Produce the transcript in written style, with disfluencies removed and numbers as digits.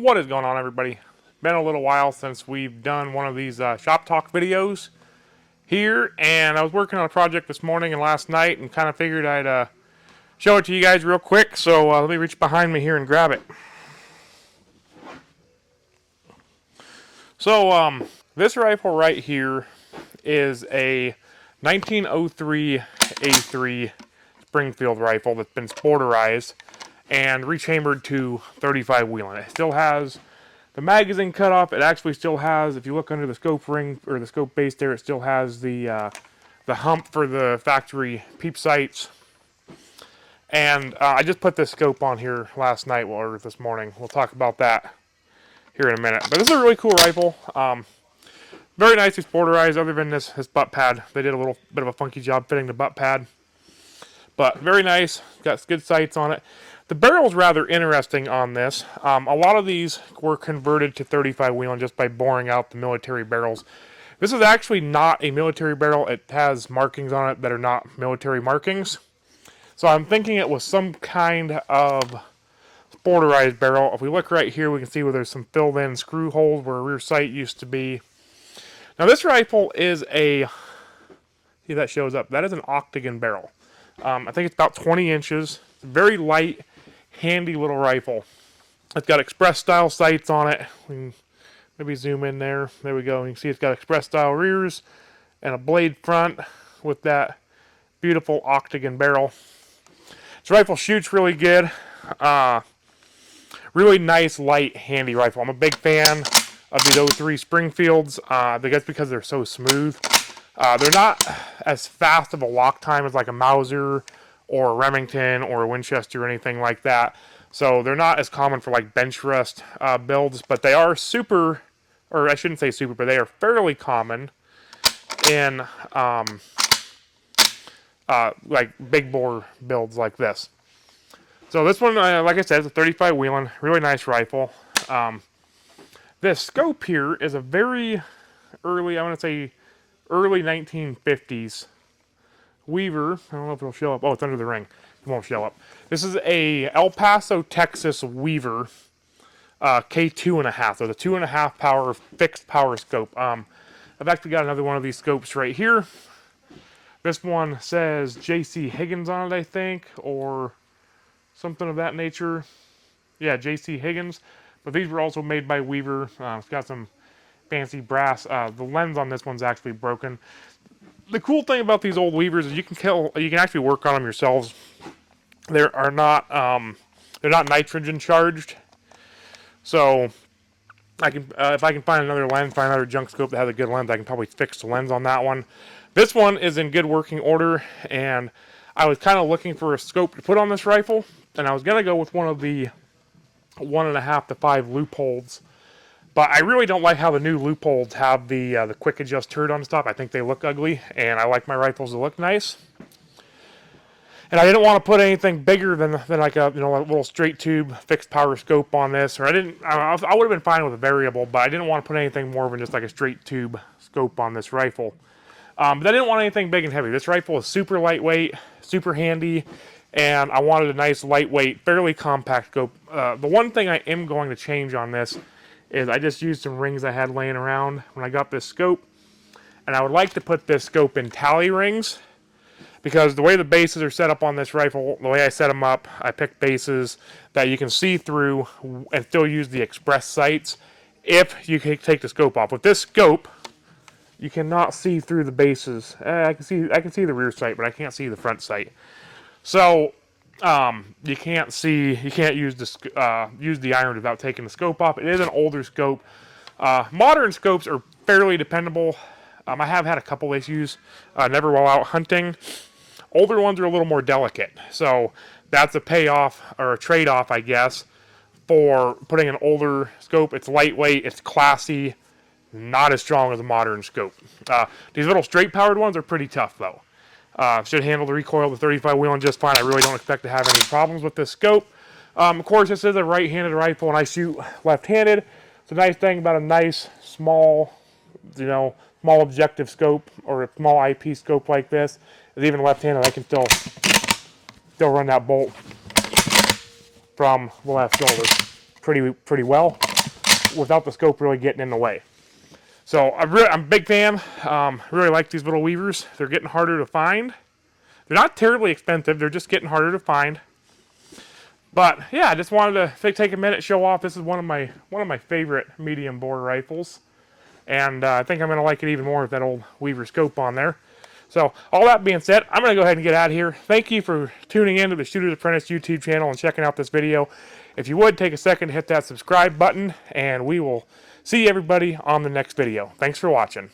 What is going on, everybody? Been a little while since we've done one of these shop talk videos here, and I was working on a project this morning and last night and kind of figured I'd show it to you guys real quick. So let me reach behind me here and grab it. So this rifle right here is a 1903 A3 Springfield rifle that's been sporterized and rechambered to 35 Whelen. It still has the magazine cut off. It actually still has, if you look under the scope ring or the scope base there, it still has the hump for the factory peep sights. And I just put this scope on here last night or this morning. We'll talk about that here in a minute. But this is a really cool rifle. Very nicely sporterized, other than this butt pad. They did a little bit of a funky job fitting the butt pad. But very nice. Got good sights on it. The barrel's rather interesting on this. A lot of these were converted to 35 Whelen just by boring out the military barrels. This is actually not a military barrel. It has markings on it that are not military markings. So I'm thinking it was some kind of sporterized barrel. If we look right here, we can see where there's some filled in screw holes where a rear sight used to be. Now this rifle is a, see that shows up, that is an octagon barrel. I think it's about 20 inches. It's very light, handy little rifle. It's got express style sights on it. We can maybe zoom in there. There we go. You can see it's got express style rears and a blade front with that beautiful octagon barrel. This rifle shoots really good. Really nice, light, handy rifle. I'm a big fan of these 03 Springfields. I think that's because they're so smooth. They're not as fast of a lock time as like a Mauser or a Remington or a Winchester or anything like that. So they're not as common for like bench rest builds, but they are super, or I shouldn't say super, but they are fairly common in like big bore builds like this. So this one, like I said, is a 35 Whelen, really nice rifle. This scope here is a very early, I want to say early 1950s Weaver. I don't know if it'll show up. Oh, it's under the ring. It won't show up. This is a El Paso, Texas Weaver K2.5. So the 2.5 power fixed power scope. I've actually got another one of these scopes right here. This one says J.C. Higgins on it, I think, or something of that nature. Yeah, J.C. Higgins. But these were also made by Weaver. It's got some fancy brass. The lens on this one's actually broken. The cool thing about these old Weavers is you can actually work on them yourselves. They're not nitrogen charged. So I can if I can find another lens, find another junk scope that has a good lens, I can probably fix the lens on that one. This one is in good working order, and I was kind of looking for a scope to put on this rifle, and I was gonna go with one of the 1.5 to 5 loopholes. But I really don't like how the new loopholes have the quick adjust turret on the top. I think they look ugly, and I like my rifles to look nice. And I didn't want to put anything bigger than like a a little straight tube fixed power scope on this. Or I would have been fine with a variable, but I didn't want to put anything more than just like a straight tube scope on this rifle. But I didn't want anything big and heavy. This rifle is super lightweight, super handy, and I wanted a nice lightweight, fairly compact scope. The one thing I am going to change on this is I just used some rings I had laying around when I got this scope, and I would like to put this scope in tally rings, because the way the bases are set up on this rifle, the way I set them up, I picked bases that you can see through and still use the express sights if you can take the scope off. With this scope, you cannot see through the bases. I can see the rear sight, but I can't see the front sight. So you can't use the iron without taking the scope off. It is an older scope. Modern scopes are fairly dependable. I have had a couple issues, never while out hunting. Older ones are a little more delicate, so that's a payoff or a trade-off, I guess, for putting an older scope. It's lightweight, it's classy, not as strong as a modern scope. These little straight-powered ones are pretty tough, though. Should handle the recoil of the 35 Whelen just fine. I really don't expect to have any problems with this scope. Of course, this is a right-handed rifle, and I shoot left-handed. It's a nice thing about a nice, small objective scope or a small IP scope like this is even left-handed, I can still run that bolt from the left shoulder pretty well. without the scope really getting in the way. So I'm a big fan. Really like these little weavers. They're getting harder to find. They're not terribly expensive. They're just getting harder to find. But yeah, I just wanted to take a minute, show off. This is one of my favorite medium bore rifles, and I think I'm going to like it even more with that old Weaver scope on there. So all that being said, I'm going to go ahead and get out of here. Thank you for tuning in to the Shooter's Apprentice YouTube channel and checking out this video. If you would, take a second to hit that subscribe button, and we will see everybody on the next video. Thanks for watching.